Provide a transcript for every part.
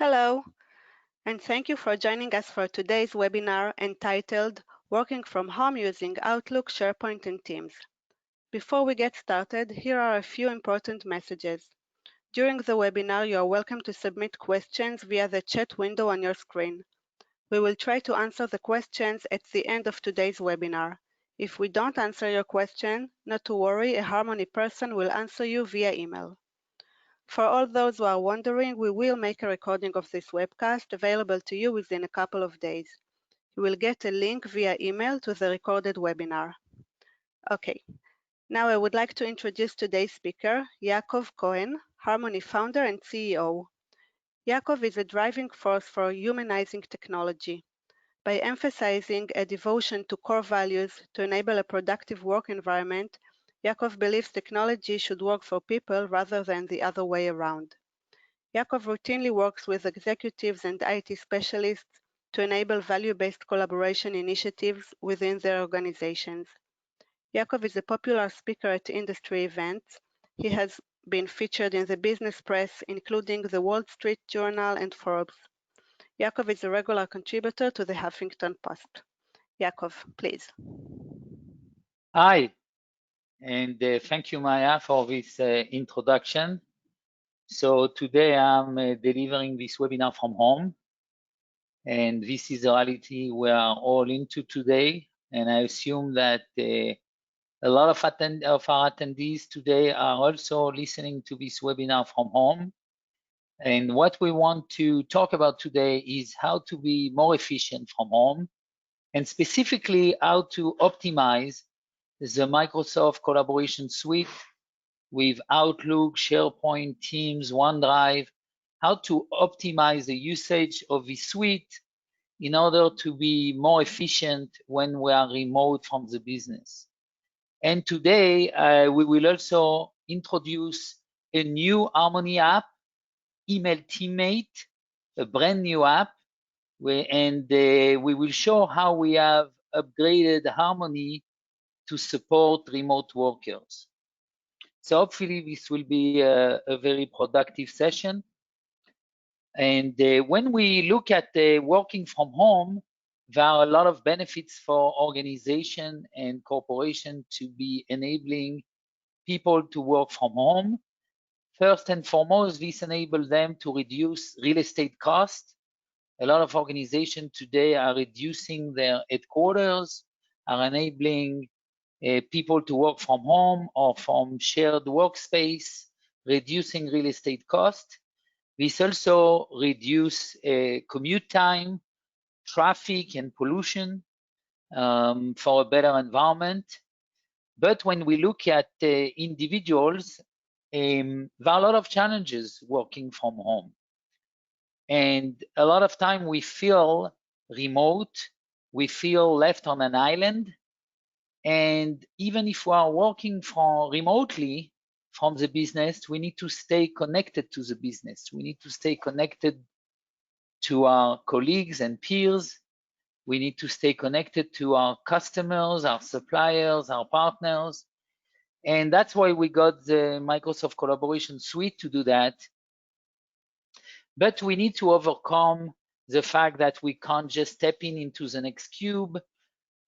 Hello, and thank you for joining us for today's webinar entitled Working from Home Using Outlook, SharePoint, and Teams. Before we get started, here are a few important messages. During the webinar, you are welcome to submit questions via the chat window on your screen. We will try to answer the questions at the end of today's webinar. If we don't answer your question, not to worry, a Harmony person will answer you via email. For all those who are wondering, we will make a recording of this webcast available to you within a couple of days. You will get a link via email to the recorded webinar. Okay, now I would like to introduce today's speaker, Yaakov Cohen, Harmony founder and CEO. Yaakov is a driving force for humanizing technology. By emphasizing a devotion to core values to enable a productive work environment, Yaakov believes technology should work for people rather than the other way around. Yaakov routinely works with executives and IT specialists to enable value-based collaboration initiatives within their organizations. Yaakov is a popular speaker at industry events. He has been featured in the business press, including the Wall Street Journal and Forbes. Yaakov is a regular contributor to the Huffington Post. Yaakov, please. Hi, and thank you, Maya, for this introduction. So today I'm delivering this webinar from home, and this is the reality we are all into today. And I assume that a lot of our attendees today are also listening to this webinar from home. And what we want to talk about today is how to be more efficient from home, and specifically how to optimize the Microsoft Collaboration Suite with Outlook, SharePoint, Teams, OneDrive, how to optimize the usage of the suite in order to be more efficient when we are remote from the business. And today, we will also introduce a new Harmony app, Email Teammate, a brand new app, and we will show how we have upgraded Harmony to support remote workers. So hopefully this will be a very productive session. And when we look at working from home, there are a lot of benefits for organization and corporation to be enabling people to work from home. First and foremost, this enables them to reduce real estate costs. A lot of organizations today are reducing their headquarters, are enabling people to work from home or from shared workspace, reducing real estate cost. This also reduce commute time, traffic, and pollution for a better environment. But when we look at individuals, there are a lot of challenges working from home. And a lot of time we feel remote, we feel left on an island. And even if we are working remotely from the business, we need to stay connected to the business. We need to stay connected to our colleagues and peers. We need to stay connected to our customers, our suppliers, our partners. And that's why we got the Microsoft Collaboration Suite to do that. But we need to overcome the fact that we can't just step into the next cube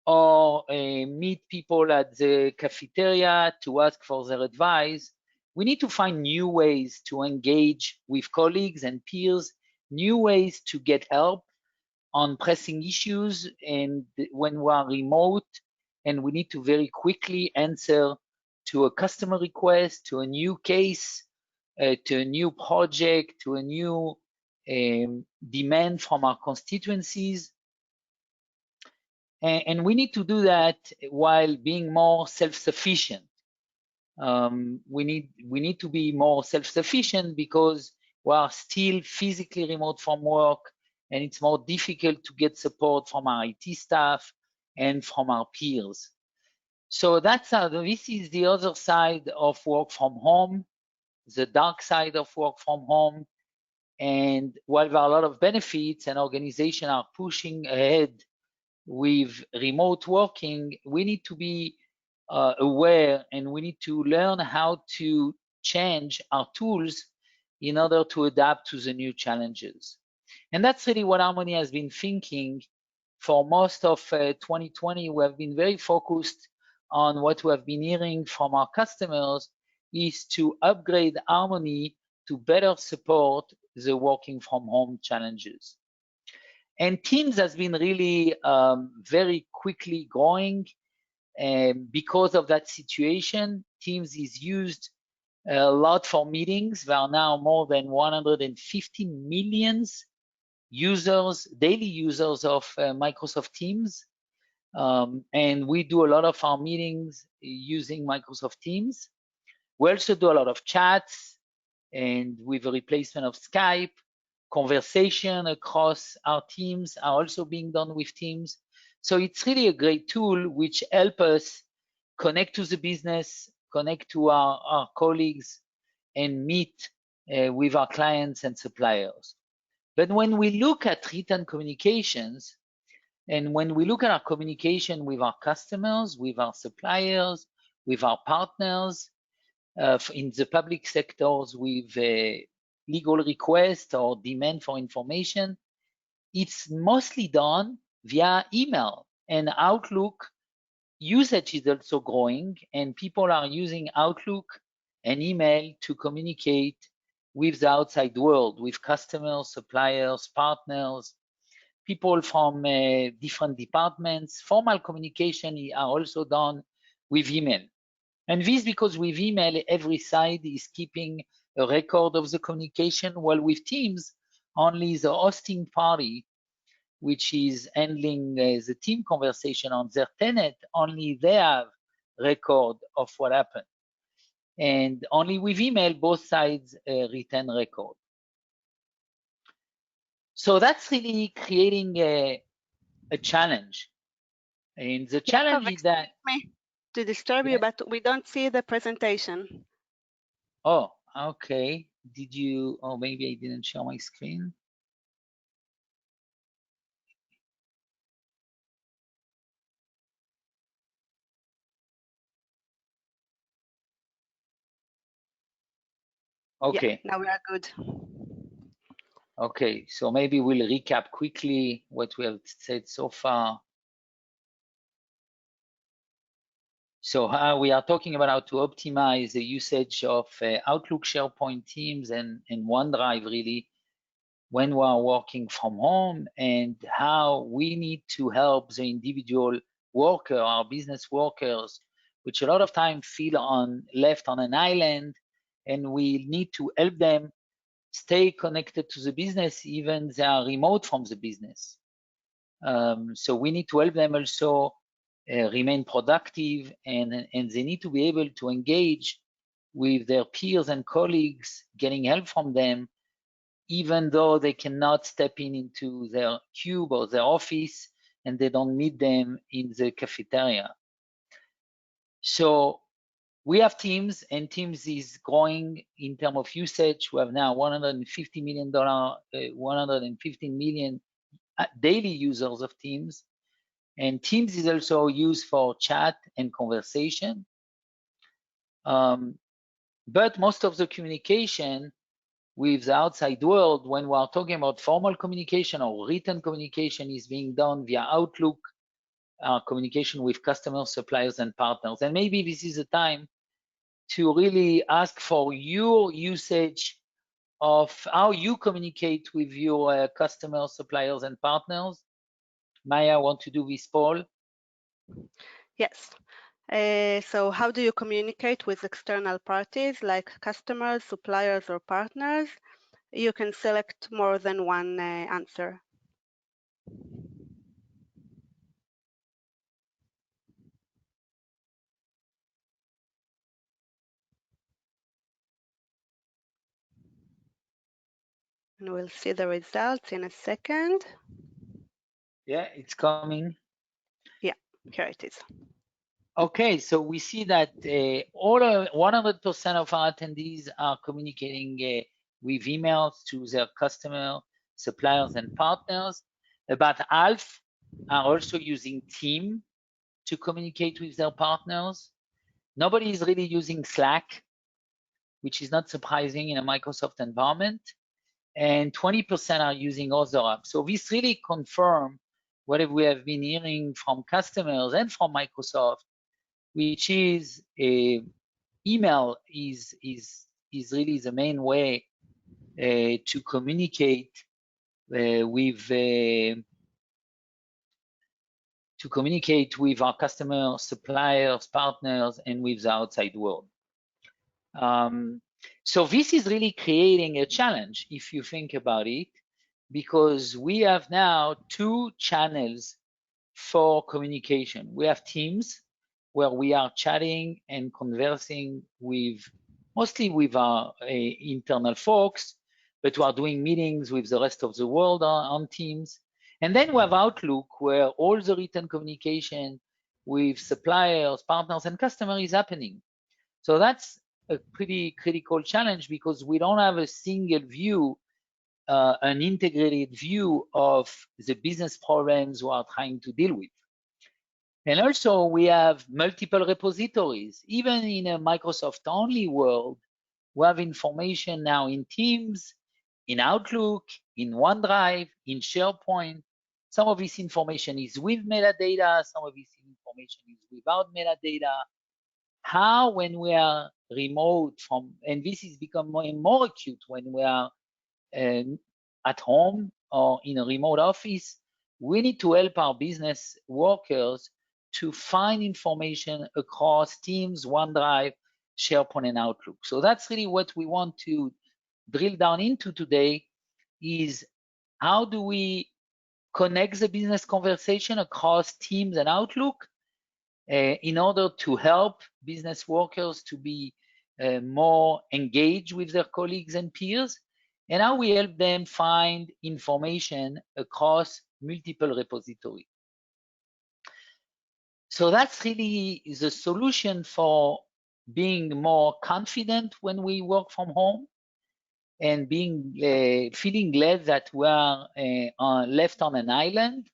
or meet people at the cafeteria to ask for their advice. We need to find new ways to engage with colleagues and peers, new ways to get help on pressing issues and when we are remote, and we need to very quickly answer to a customer request, to a new case, to a new project, to a new demand from our constituencies. And we need to do that while being more self-sufficient. We need to be more self-sufficient because we are still physically remote from work, and it's more difficult to get support from our IT staff and from our peers. So this is the other side of work from home, the dark side of work from home. And while there are a lot of benefits and organizations are pushing ahead with remote working, we need to be aware, and we need to learn how to change our tools in order to adapt to the new challenges. And that's really what Harmony has been thinking for most of 2020. We have been very focused on what we have been hearing from our customers is to upgrade Harmony to better support the working from home challenges. And Teams has been really very quickly growing. Because of that situation, Teams is used a lot for meetings. There are now more than 150 million users, daily users of Microsoft Teams. And we do a lot of our meetings using Microsoft Teams. We also do a lot of chats, and with the replacement of Skype, conversation across our teams are also being done with Teams. So it's really a great tool which helps us connect to the business, connect to our colleagues, and meet with our clients and suppliers. But when we look at written communications, and when we look at our communication with our customers, with our suppliers, with our partners, in the public sectors with legal request or demand for information, it's mostly done via email. And Outlook usage is also growing, and people are using Outlook and email to communicate with the outside world, with customers, suppliers, partners, people from different departments. Formal communication are also done with email. And this because with email, every side is keeping a record of the communication, while with Teams, only the hosting party, which is handling the team conversation on their tenant, only they have record of what happened. And only with email, both sides retain record. So that's really creating a challenge. And the challenge is that... To disturb you, but we don't see the presentation. Oh, okay. Did you, oh, maybe I didn't share my screen. Okay. Yeah, now we are good. Okay, so maybe we'll recap quickly what we have said so far. So we are talking about how to optimize the usage of Outlook, SharePoint, Teams, and OneDrive really when we are working from home, and how we need to help the individual worker, our business workers, which a lot of time feel left on an island, and we need to help them stay connected to the business even they are remote from the business. So we need to help them also remain productive, and they need to be able to engage with their peers and colleagues, getting help from them, even though they cannot step into their cube or their office and they don't meet them in the cafeteria. So we have Teams, and Teams is growing in terms of usage. We have now $150 million, 115 million daily users of Teams. And Teams is also used for chat and conversation. But most of the communication with the outside world, when we are talking about formal communication or written communication, is being done via Outlook, communication with customers, suppliers, and partners. And maybe this is a time to really ask for your usage of how you communicate with your customers, suppliers, and partners. Maya, want to do this poll? Yes. So how do you communicate with external parties like customers, suppliers, or partners? You can select more than one answer. And we'll see the results in a second. Yeah, it's coming. Yeah, here it is. Okay, so we see that all 100% of our attendees are communicating with emails to their customer, suppliers, and partners. About half are also using Teams to communicate with their partners. Nobody is really using Slack, which is not surprising in a Microsoft environment. and 20% are using other apps. So this really confirms what we have been hearing from customers and from Microsoft, which is email is really the main way to communicate with our customers, suppliers, partners, and with the outside world. So this is really creating a challenge, if you think about it, because we have now two channels for communication. We have Teams, where we are chatting and conversing mostly with our internal folks, but we are doing meetings with the rest of the world on Teams. And then we have Outlook, where all the written communication with suppliers, partners, and customers is happening. So that's a pretty critical challenge because we don't have a single view, an integrated view of the business problems we are trying to deal with. And also we have multiple repositories. Even in a Microsoft-only world, we have information now in Teams, in Outlook, in OneDrive, in SharePoint. Some of this information is with metadata, some of this information is without metadata. How, when we are remote from, and this is become more and more acute when we are at home or in a remote office, we need to help our business workers to find information across Teams, OneDrive, SharePoint, and Outlook. So that's really what we want to drill down into today, is how do we connect the business conversation across Teams and Outlook in order to help business workers to be more engaged with their colleagues and peers, and how we help them find information across multiple repositories. So that's really the solution for being more confident when we work from home and being feeling glad that we are left on an island,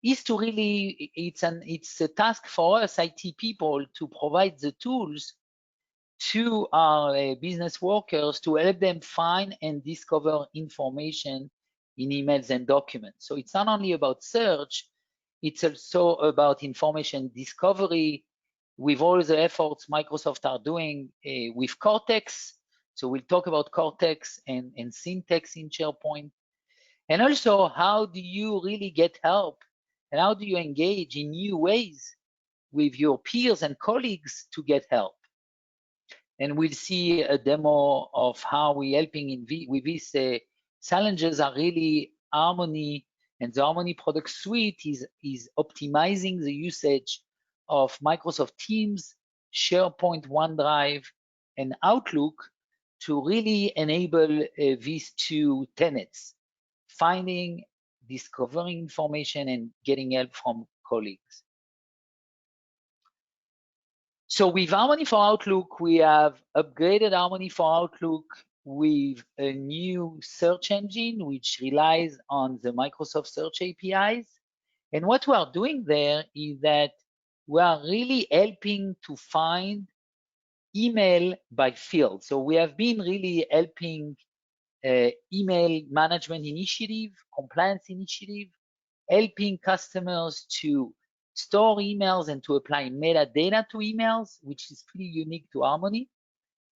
is to really, it's a task for us IT people to provide the tools to our business workers to help them find and discover information in emails and documents. So it's not only about search, it's also about information discovery with all the efforts Microsoft are doing with Cortex. So we'll talk about Cortex and Syntax in SharePoint. And also, how do you really get help? And how do you engage in new ways with your peers and colleagues to get help? And we'll see a demo of how we're helping with these challenges are really Harmony, and the Harmony product suite is optimizing the usage of Microsoft Teams, SharePoint, OneDrive, and Outlook to really enable these two tenets: finding, discovering information, and getting help from colleagues. So with Harmony for Outlook, we have upgraded Harmony for Outlook with a new search engine, which relies on the Microsoft Search APIs. And what we are doing there is that we are really helping to find email by field. So we have been really helping email management initiative, compliance initiative, helping customers to store emails and to apply metadata to emails, which is pretty unique to Harmony.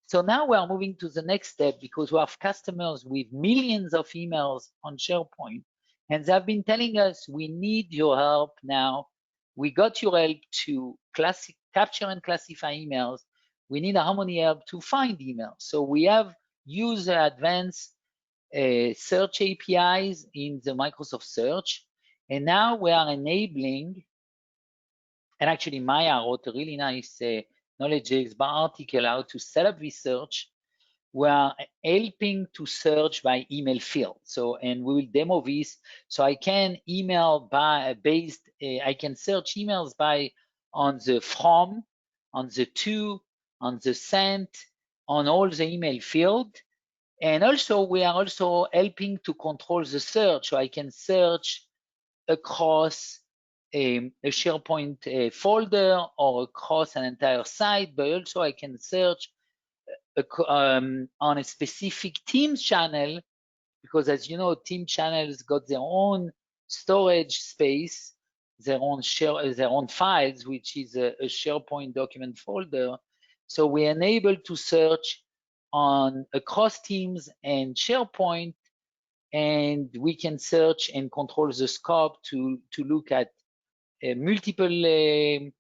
So now we are moving to the next step because we have customers with millions of emails on SharePoint, and they have been telling us, we need your help now. We got your help to capture and classify emails. We need Harmony help to find emails. So we have used advanced search APIs in the Microsoft Search, and now we are enabling, and actually Maya wrote a really nice knowledge bar article how to set up this search. We are helping to search by email field. So, and we will demo this. So I can email by I can search emails by on the from, on the to, on the sent, on all the email field. And also we are also helping to control the search. So I can search across a SharePoint folder or across an entire site, but also I can search on a specific Teams channel because as you know, team channels got their own storage space, their own files, which is a SharePoint document folder. So we enable to search on across Teams and SharePoint, and we can search and control the scope to look at multiple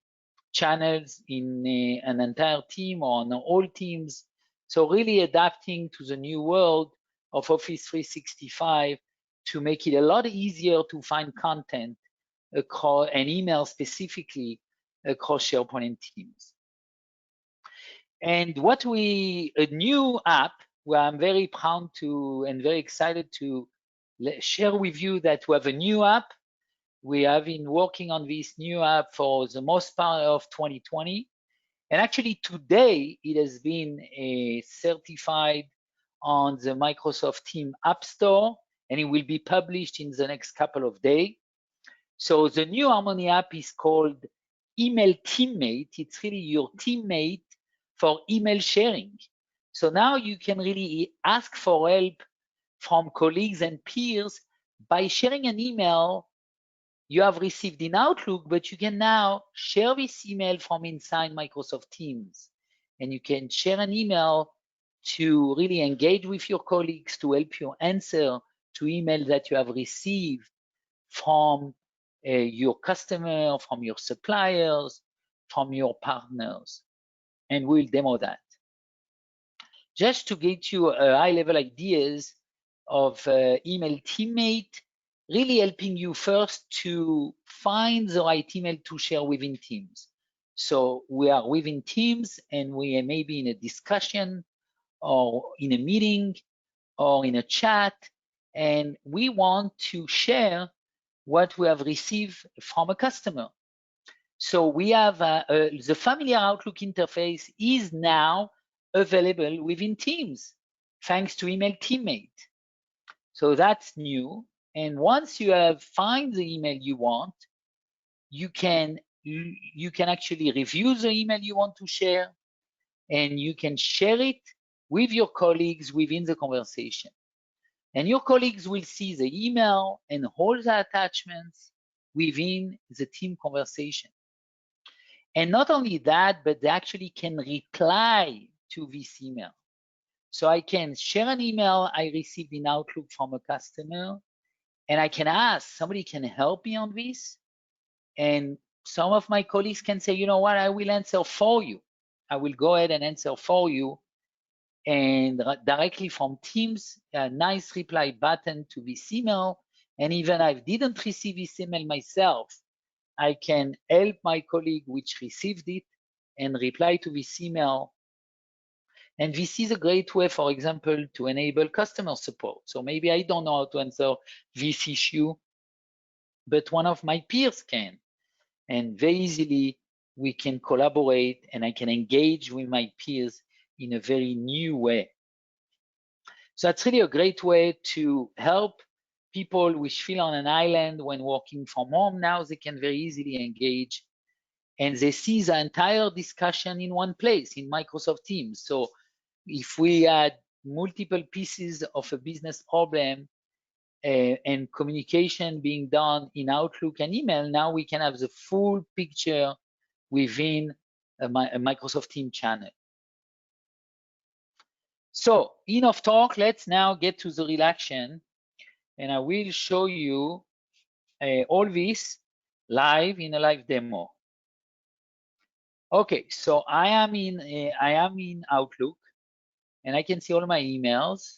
channels in an entire team or on all teams. So really adapting to the new world of Office 365 to make it a lot easier to find content across and email specifically across SharePoint and Teams. And a new app where I'm very proud to and very excited to share with you that we have a new app. We have been working on this new app for the most part of 2020. And actually today it has been certified on the Microsoft Teams App Store, and it will be published in the next couple of days. So the new Harmony app is called Email Teammate. It's really your teammate for email sharing. So now you can really ask for help from colleagues and peers by sharing an email you have received in Outlook, but you can now share this email from inside Microsoft Teams. And you can share an email to really engage with your colleagues to help you answer to email that you have received from your customer, from your suppliers, from your partners. And we'll demo that. Just to get you high-level ideas of Email Teammate, really helping you first to find the right email to share within Teams. So we are within Teams and we may be in a discussion or in a meeting or in a chat, and we want to share what we have received from a customer. So we have the familiar Outlook interface is now available within Teams, thanks to Email Teammate. So that's new. And once you have find the email you want, you can actually review the email you want to share, and you can share it with your colleagues within the conversation. And your colleagues will see the email and all the attachments within the team conversation. And not only that, but they actually can reply to this email. So I can share an email I received in Outlook from a customer, and I can ask, somebody can help me on this? And some of my colleagues can say, you know what, I will answer for you. I will go ahead and answer for you. And directly from Teams, a nice reply button to this email. And even if I didn't receive this email myself, I can help my colleague which received it and reply to this email. And this is a great way, for example, to enable customer support. So maybe I don't know how to answer this issue, but one of my peers can. And very easily, we can collaborate and I can engage with my peers in a very new way. So that's really a great way to help people which feel on an island when working from home. Now they can very easily engage and they see the entire discussion in one place in Microsoft Teams. So if we had multiple pieces of a business problem and communication being done in Outlook and email, now we can have the full picture within a Microsoft Teams channel. So enough talk, let's now get to the real action, and I will show you all this live in a live demo. Okay, so I am in Outlook, and I can see all my emails.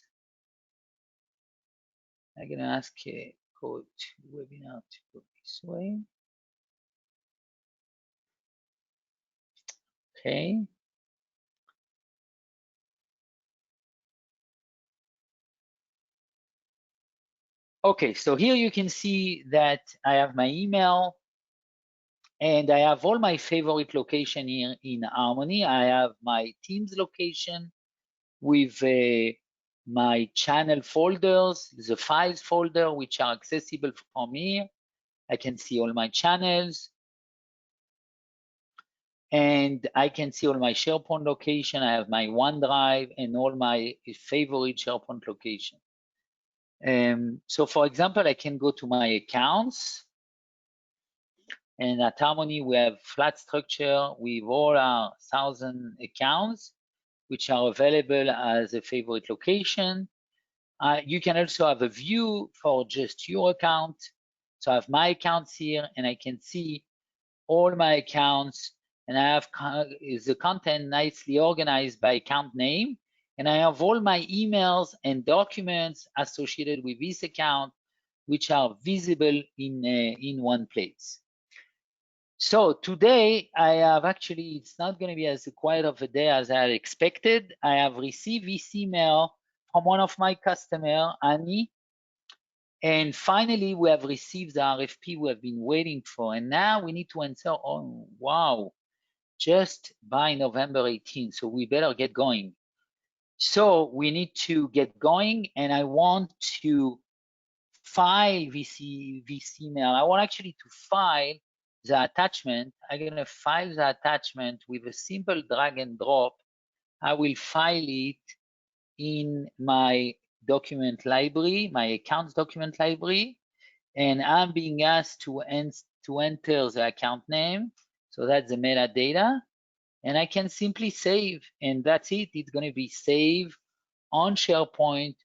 I'm gonna ask go to webinar to go this way. Okay. Okay, so here you can see that I have my email and I have all my favorite location here in Harmony. I have my Teams location with my channel folders, the files folder, which are accessible from here. I can see all my channels. And I can see all my SharePoint location. I have my OneDrive and all my favorite SharePoint location. So for example, I can go to my accounts, and at Harmony we have flat structure with all our 1,000 accounts, which are available as a favorite location. You can also have a view for just your account. So I have my accounts here, and I can see all my accounts, and I have the content nicely organized by account name, and I have all my emails and documents associated with this account, which are visible in one place. So today I have actually, it's not going to be as quiet of a day as I had expected. I have received this email from one of my customers, Annie, and finally we have received the RFP we have been waiting for, and now we need to answer. Oh wow, just by November 18th, so we better get going. So we need to get going, and I want to file this email. I want actually to file the attachment. I'm going to file the attachment with a simple drag and drop. I will file it in my document library, my accounts document library, and I'm being asked to enter the account name. So that's the metadata, and I can simply save, and that's it. It's going to be saved on SharePoint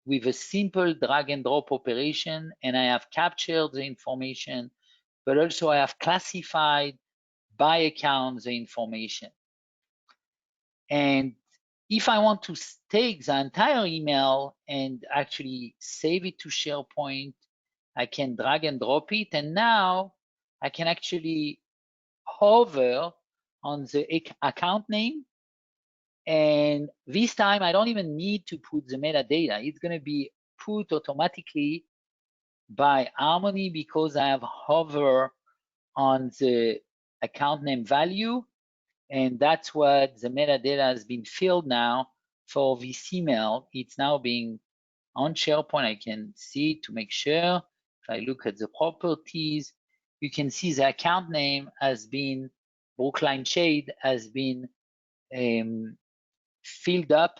with a simple drag and drop operation, and I have captured the information, but also I have classified by account the information. And if I want to take the entire email and actually save it to SharePoint, I can drag and drop it, and now I can actually hover on the account name, and this time I don't even need to put the metadata. It's going to be put automatically by Harmony because I have hover on the account name value, and that's what the metadata has been filled now for this email. It's now being on SharePoint. I can see to make sure. If I look at the properties, you can see the account name has been, Brookline Shade has been filled up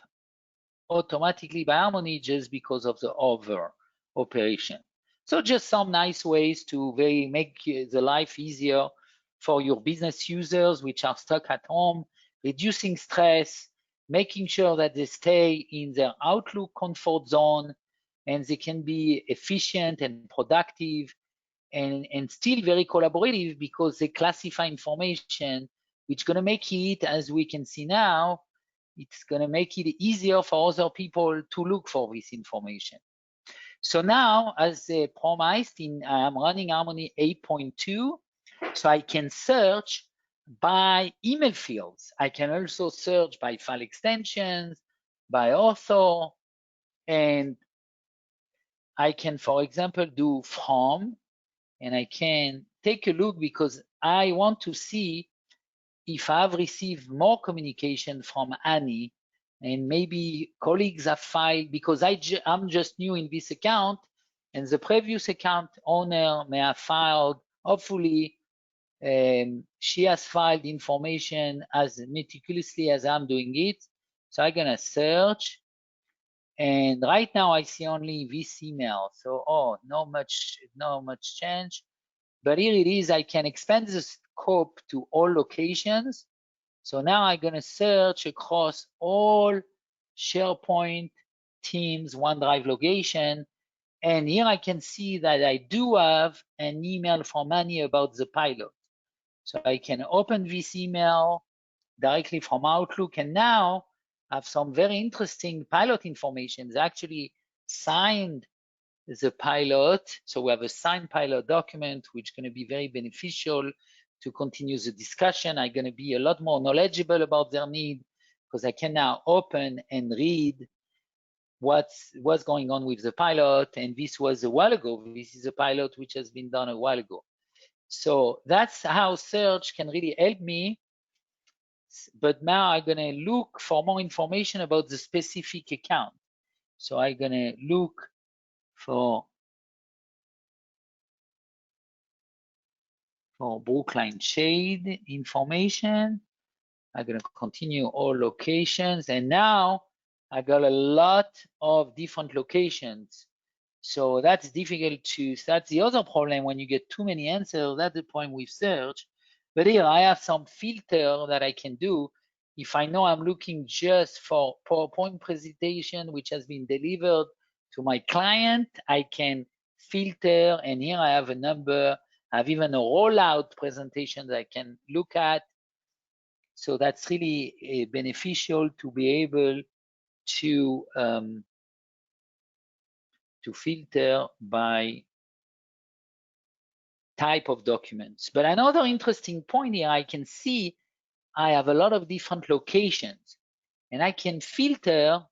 automatically by Harmony just because of the hover operation. So just some nice ways to make the life easier for your business users which are stuck at home, reducing stress, making sure that they stay in their Outlook comfort zone, and they can be efficient and productive, and still very collaborative because they classify information, which is going to make it, as we can see now, it's going to make it easier for other people to look for this information. So now, as promised, I'm running Harmony 8.2, so I can search by email fields. I can also search by file extensions, by author, and I can, for example, do from, and I can take a look because I want to see if I've received more communication from Annie, and maybe colleagues have filed, because I'm just new in this account, and the previous account owner may have filed. Hopefully, she has filed information as meticulously as I'm doing it. So I'm gonna search, and right now I see only this email. So no much change. But here it is. I can expand the scope to all locations. So now I'm going to search across all SharePoint, Teams, OneDrive location. And here I can see that I do have an email from Annie about the pilot. So I can open this email directly from Outlook, and now I have some very interesting pilot information. They actually signed the pilot. So we have a signed pilot document, which is going to be very beneficial to continue the discussion. I'm going to be a lot more knowledgeable about their need because I can now open and read what's going on with the pilot. And this was a while ago. This is a pilot which has been done a while ago. So that's how search can really help me. But now I'm going to look for more information about the specific account. So I'm going to look for Brookline Shade information. I'm going to continue all locations, and now I got a lot of different locations. So that's difficult to, so that's the other problem when you get too many answers. That's the point with search. But here I have some filter that I can do. If I know I'm looking just for PowerPoint presentation, which has been delivered to my client, I can filter, and here I have a number. I have even a rollout presentation that I can look at. So that's really beneficial to be able to filter by type of documents. But another interesting point here, I can see I have a lot of different locations, and I can filter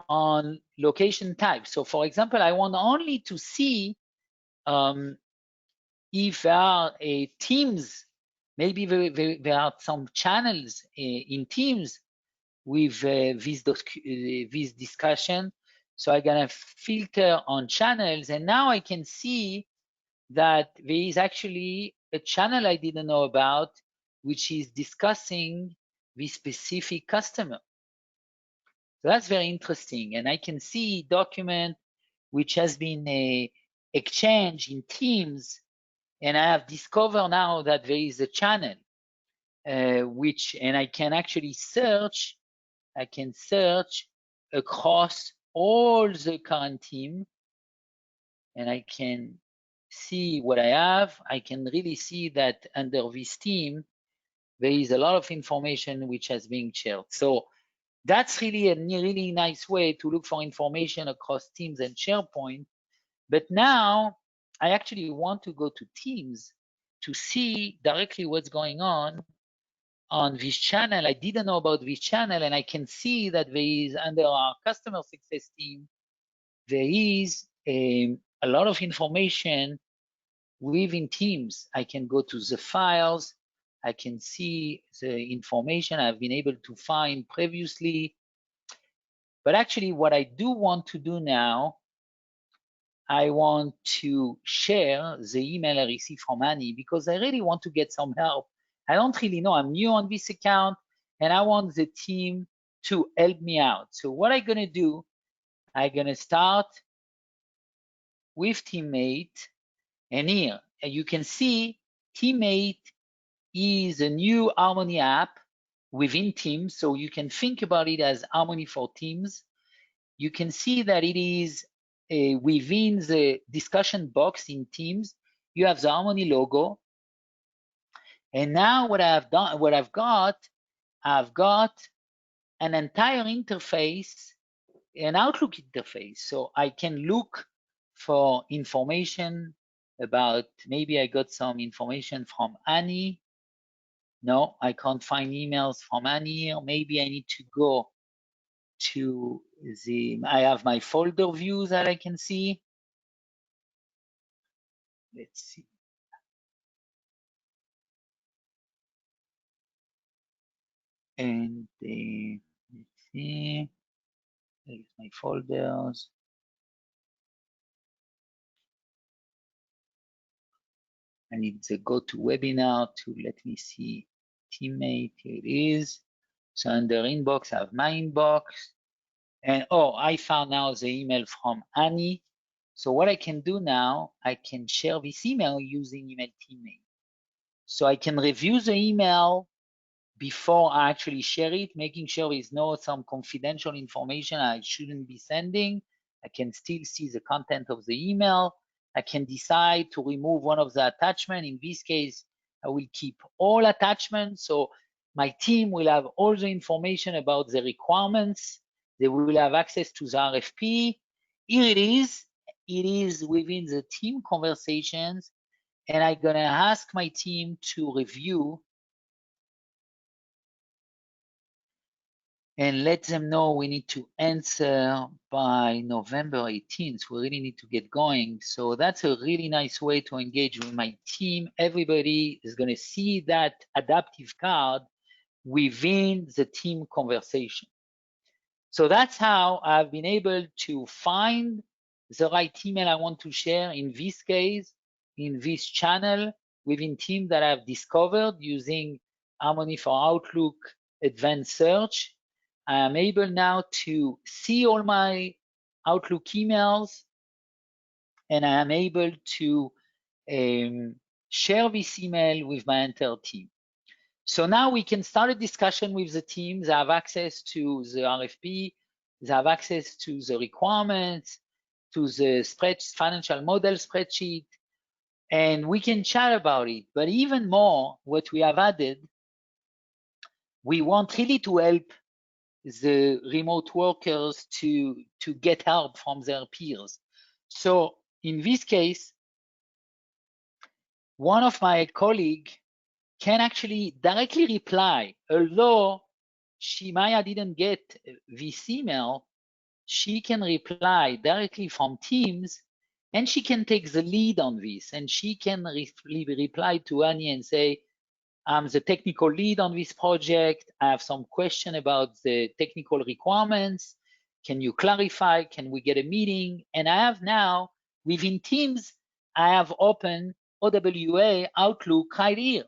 on location type. So for example, I want only to see if there are Teams, maybe there are some channels in Teams with this discussion. So I'm gonna filter on channels, and now I can see that there is actually a channel I didn't know about, which is discussing this specific customer. So that's very interesting. And I can see document which has been exchanged in Teams, and I have discovered now that there is a channel and I can actually search. I can search across all the current team, and I can see what I have. I can really see that under this team, there is a lot of information which has been shared. So that's really a really nice way to look for information across Teams and SharePoint. But now I actually want to go to Teams to see directly what's going on this channel. I didn't know about this channel, and I can see that there is, under our customer success team, there is a lot of information within Teams. I can go to the files. I can see the information I've been able to find previously. But actually, what I do want to do now, I want to share the email I received from Annie, because I really want to get some help. I don't really know. I'm new on this account, and I want the team to help me out. So what I'm going to do, I'm going to start with Teammate. And here you can see Teammate is a new Harmony app within Teams. So you can think about it as Harmony for Teams. You can see that it is within the discussion box in Teams. You have the Harmony logo. And now what I've got an entire interface, an Outlook interface. So I can look for information about, maybe I got some information from Annie. No, I can't find emails from Annie, or maybe I need to go to I have my folder views that I can see. Let's see. And let's see, there's my folders. I need the go to webinar to let me see Teammate. Here it is. So under inbox, I have my inbox. And oh, I found now the email from Annie. So what I can do now, I can share this email using Email Teammate. So I can review the email before I actually share it, making sure there's no some confidential information I shouldn't be sending. I can still see the content of the email. I can decide to remove one of the attachments. In this case, I will keep all attachments. So my team will have all the information about the requirements. They will have access to the RFP. Here it is. It is within the team conversations. And I'm going to ask my team to review and let them know we need to answer by November 18th. We really need to get going. So that's a really nice way to engage with my team. Everybody is going to see that adaptive card within the team conversation. So that's how I've been able to find the right email I want to share, in this case, in this channel within team that I've discovered using Harmony for Outlook Advanced Search. I am able now to see all my Outlook emails. and I am able to share this email with my entire team. So now we can start a discussion with the teams. They have access to the RFP, they have access to the requirements, to the financial model spreadsheet, and we can chat about it. But even more, what we have added, we want really to help the remote workers to get help from their peers. So in this case, one of my colleagues can actually directly reply, although Maya didn't get this email, she can reply directly from Teams, and she can take the lead on this, and she can reply to Annie and say, I'm the technical lead on this project. I have some question about the technical requirements. Can you clarify? Can we get a meeting? And I have now, within Teams, I have open OWA Outlook right here.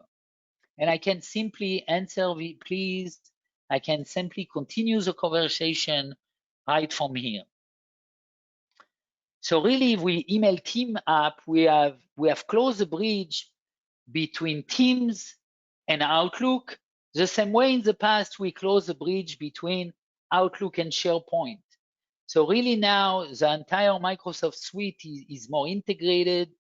And I can simply answer the please. I can simply continue the conversation right from here. So really, if we email team app, we have closed the bridge between Teams and Outlook, the same way in the past we closed the bridge between Outlook and SharePoint. So really now the entire Microsoft suite is more integrated.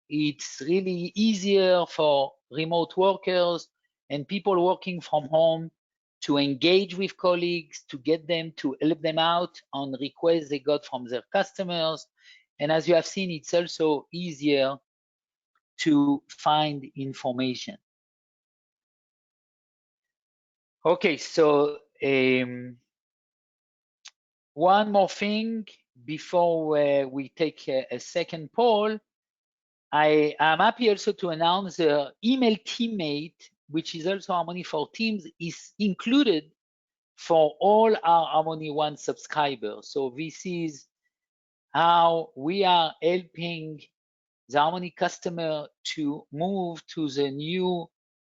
It's really easier for remote workers and people working from home to engage with colleagues, to get them to help them out on requests they got from their customers. And as you have seen, it's also easier to find information. Okay, so one more thing before we take a second poll. I am happy also to announce the email teammate, which is also Harmony for Teams, is included for all our Harmony One subscribers. So this is how we are helping the Harmony customer to move to the new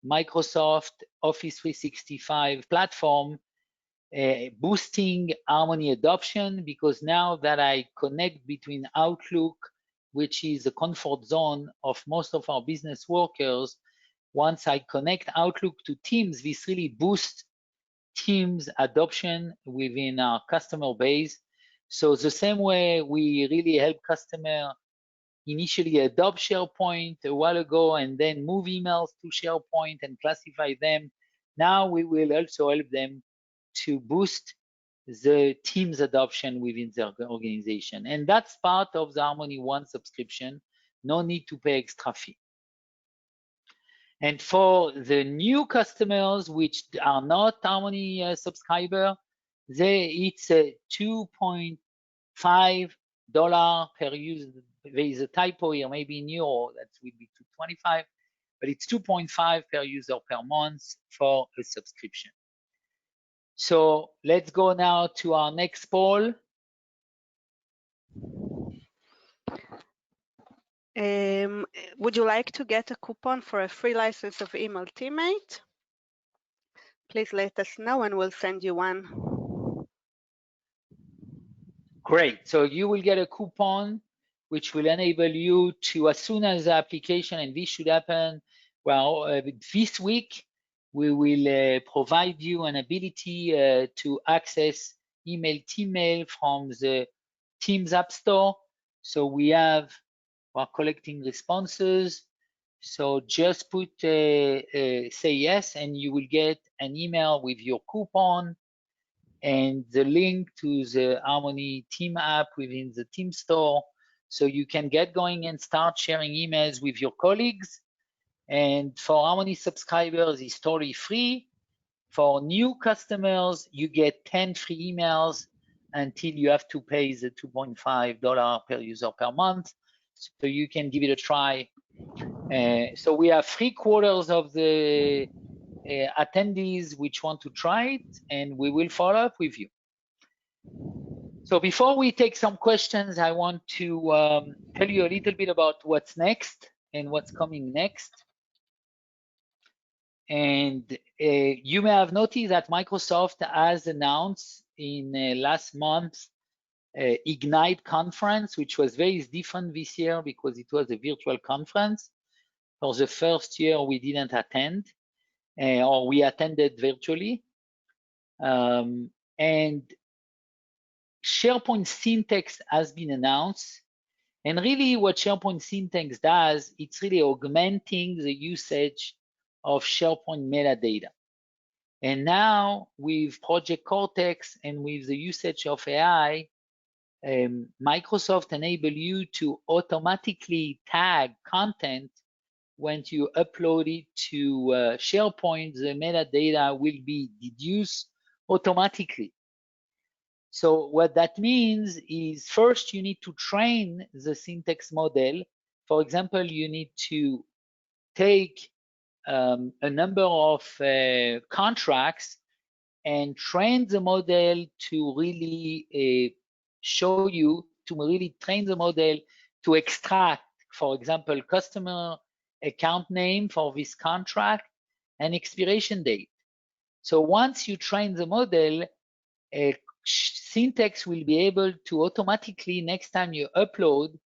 Microsoft Office 365 platform, boosting Harmony adoption, because now that I connect between Outlook, which is the comfort zone of most of our business workers, once I connect Outlook to Teams, this really boosts Teams adoption within our customer base. So the same way we really help customers initially adopt SharePoint a while ago and then move emails to SharePoint and classify them, now we will also help them to boost the Teams adoption within their organization. And that's part of the Harmony One subscription. No need to pay extra fee. And for the new customers which are not Harmony subscriber, it's a $2.5 per user. There is a typo here, maybe in euro, that will be $2.25, but it's $2.5 per user per month for a subscription. So let's go now to our next poll. Would you like to get a coupon for a free license of Email Teammate? Please let us know and we'll send you one. Great. So you will get a coupon which will enable you to, as soon as the application, and this should happen, well, this week, we will provide you an ability to access Email Teammate from the Teams App Store. So we're collecting responses. So just put say yes, and you will get an email with your coupon and the link to the Harmony Team app within the Team Store, so you can get going and start sharing emails with your colleagues. And for Harmony subscribers, it's totally free. For new customers, you get 10 free emails until you have to pay the $2.5 per user per month. So you can give it a try. So we have 3/4 of the attendees which want to try it, and we will follow up with you. So before we take some questions, I want to tell you a little bit about what's next and what's coming next. And you may have noticed that Microsoft has announced in last month Ignite conference, which was very different this year because it was a virtual conference. For the first year, we didn't attend, or we attended virtually. And SharePoint Syntax has been announced. And really what SharePoint Syntax does, it's really augmenting the usage of SharePoint metadata. And now with Project Cortex and with the usage of AI, Microsoft enable you to automatically tag content when you upload it to SharePoint. The metadata will be deduced automatically. So what that means is first you need to train the syntax model. For example, you need to take a number of contracts and train the model to really show you, to really train the model to extract, for example, customer account name for this contract and expiration date. So once you train the model, Syntax will be able to automatically, next time you upload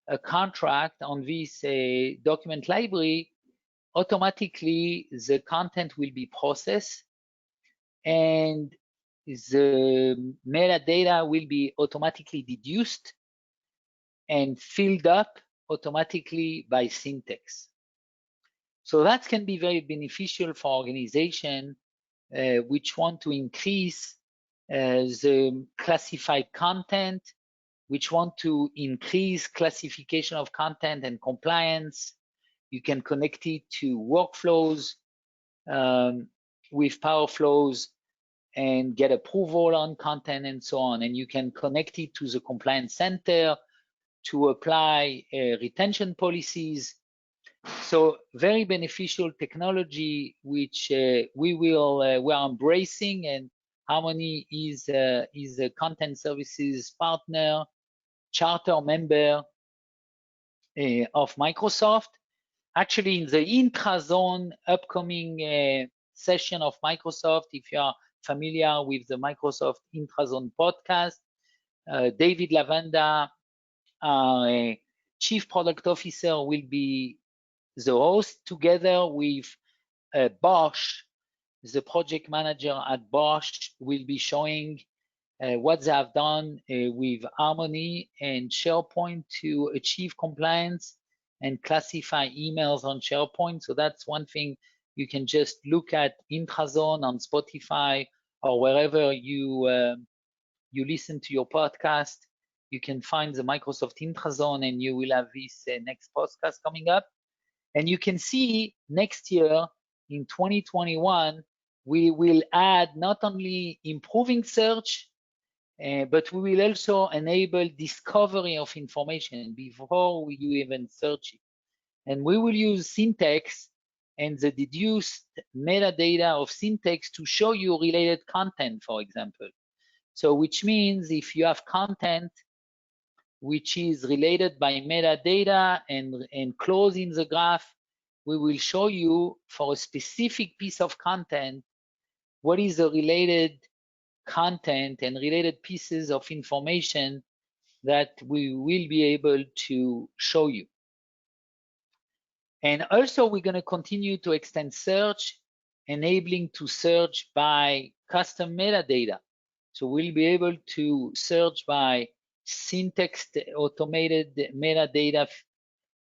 a contract on this document library, automatically the content will be processed and the metadata will be automatically deduced and filled up automatically by Syntax. So that can be very beneficial for organizations which want to increase the classified content, which want to increase classification of content and compliance. You can connect it to workflows with Power Flows and get approval on content and so on. And you can connect it to the compliance center to apply retention policies. So very beneficial technology, which we are embracing, and Harmony is a content services partner, charter member of Microsoft. Actually, in the Intrazone upcoming session of Microsoft, if you are familiar with the Microsoft Intrazone podcast, David Lavanda, our Chief Product Officer, will be the host together with Bosch. The project manager at Bosch will be showing what they have done with Harmony and SharePoint to achieve compliance and classify emails on SharePoint. So that's one thing you can just look at Intrazone on Spotify or wherever you listen to your podcast. You can find the Microsoft Intrazone and you will have this next podcast coming up. And you can see next year in 2021, we will add not only improving search, but we will also enable discovery of information before you even search it. And we will use Syntax and the deduced metadata of Syntax to show you related content, for example. So which means if you have content which is related by metadata and close in the graph, we will show you for a specific piece of content what is the related content and related pieces of information that we will be able to show you. And also we're going to continue to extend search, enabling to search by custom metadata. So we'll be able to search by syntax automated metadata.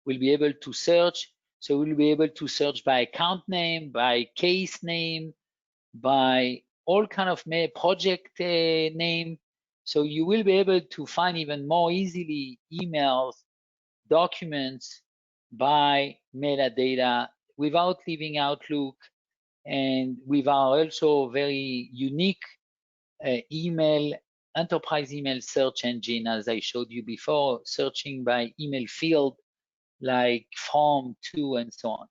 We'll be able to search. So we'll be able to search by account name, by case name, by all kind of project name. So you will be able to find even more easily emails, documents by metadata without leaving Outlook, and with our also very unique enterprise email search engine, as I showed you before, searching by email field like from, to, and so on.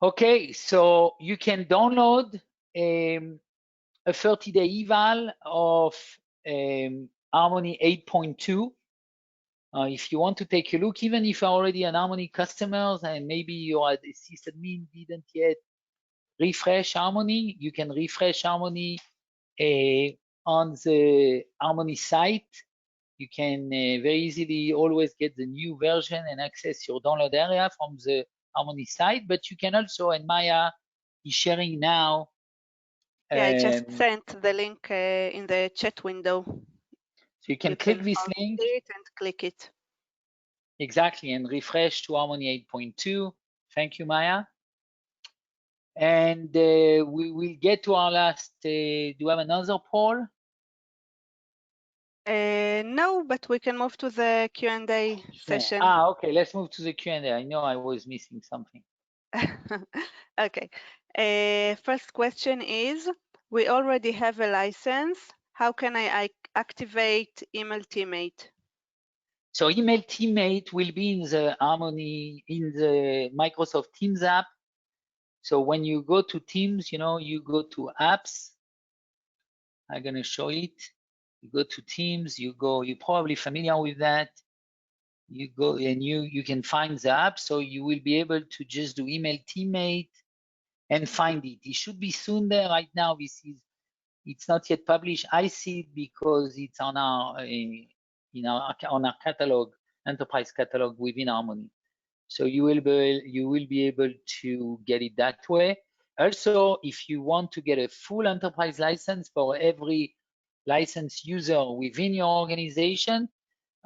Okay, so you can download a 30-day eval of Harmony 8.2. If you want to take a look, even if you're already an Harmony customer and maybe you're a sysadmin didn't yet refresh Harmony, you can refresh Harmony on the Harmony site, you can very easily always get the new version and access your download area from the Harmony site, but you can also, and Maya is sharing now. Yeah, I just sent the link in the chat window. So you can click this link. See it and click it. Exactly, and refresh to Harmony 8.2. Thank you, Maya. And we will get to our last, do you have another poll? No, but we can move to the Q&A session. Okay, let's move to the Q&A. I know I was missing something. Okay, first question is, we already have a license. How can I activate Email Teammate? So Email Teammate will be in the Harmony, in the Microsoft Teams app. So when you go to Teams, you go to apps. I'm gonna show it. You go to Teams, you're probably familiar with that. You go and you can find the app, so you will be able to just do Email Teammate and find it. It should be soon there. Right now, it's not yet published. I see it because it's on our on our catalog, enterprise catalog within Harmony. So you will be able to get it that way. Also, if you want to get a full enterprise license for every licensed user within your organization,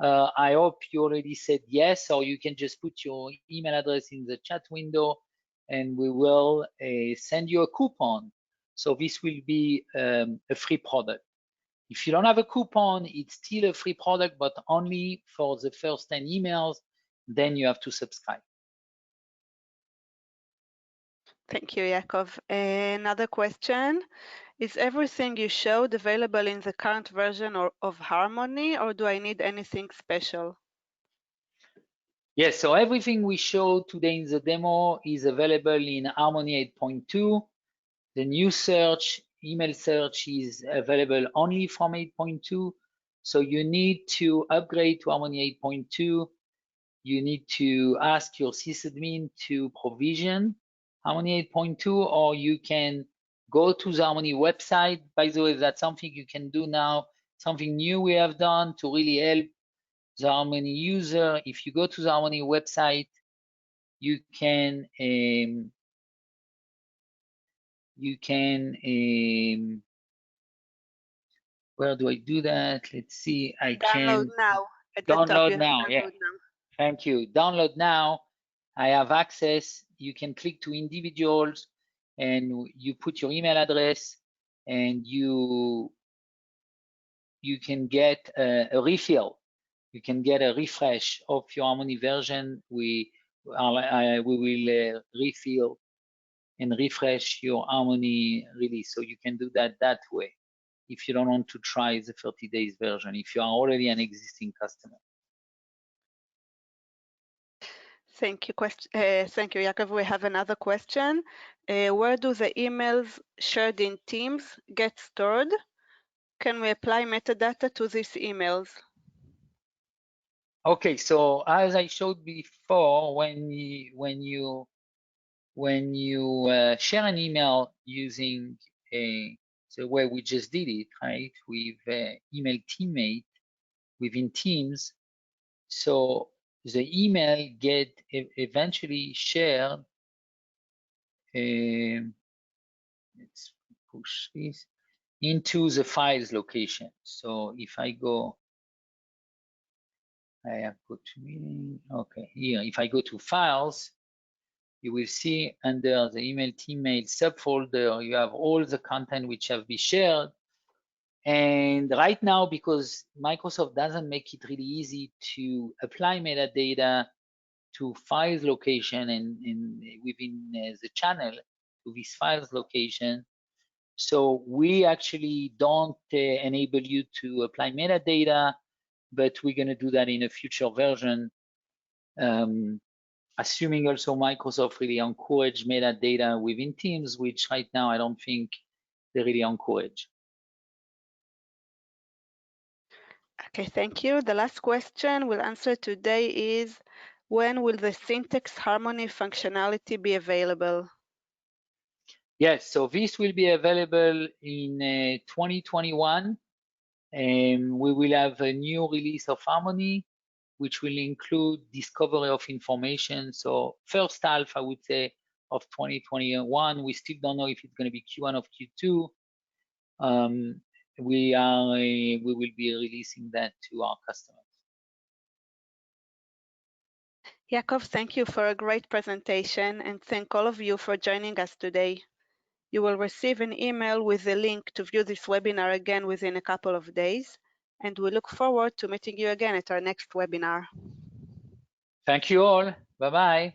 I hope you already said yes, or you can just put your email address in the chat window and we will send you a coupon. So this will be a free product. If you don't have a coupon, it's still a free product, but only for the first 10 emails, then you have to subscribe. Thank you, Yaakov. Another question. Is everything you showed available in the current version of Harmony, or do I need anything special? Yes, so everything we showed today in the demo is available in Harmony 8.2. The new search, email search, is available only from 8.2. So you need to upgrade to Harmony 8.2. You need to ask your sysadmin to provision Harmony 8.2, or you can go to the Harmony website. By the way, that's something you can do now, something new we have done to really help the Harmony user. If you go to the Harmony website, you can where do I do that? Let's see. I Download can now. At the top, download you now. have Yeah. download now. Thank you. Download now. I have access. You can click to individuals and you put your email address and you can get a refill. You can get a refresh of your Harmony version. We will refill and refresh your Harmony release. So you can do that way if you don't want to try the 30 days version, if you are already an existing customer. Thank you, Yaakov. We have another question. Where do the emails shared in Teams get stored? Can we apply metadata to these emails? Okay, so as I showed before, when you share an email using the way we just did it, right, with Email Teammate within Teams, so the email get eventually shared. Let's push this into the files location. So if I go, I have put meeting. Okay, here if I go to files, you will see under the Email Teammate subfolder, you have all the content which have been shared. And right now, because Microsoft doesn't make it really easy to apply metadata to files location and within the channel to this files location, so we actually don't enable you to apply metadata, but we're going to do that in a future version. Assuming also Microsoft really encourage metadata within Teams, which right now I don't think they really encourage. Okay, thank you. The last question we'll answer today is, when will the Syntax Harmony functionality be available? Yes, so this will be available in 2021. We will have a new release of Harmony, which will include discovery of information. So first half, I would say, of 2021. We still don't know if it's going to be Q1 of Q2. We will be releasing that to our customers. Yaakov, thank you for a great presentation, and thank all of you for joining us today. You will receive an email with the link to view this webinar again within a couple of days, and we look forward to meeting you again at our next webinar. Thank you all. Bye-bye.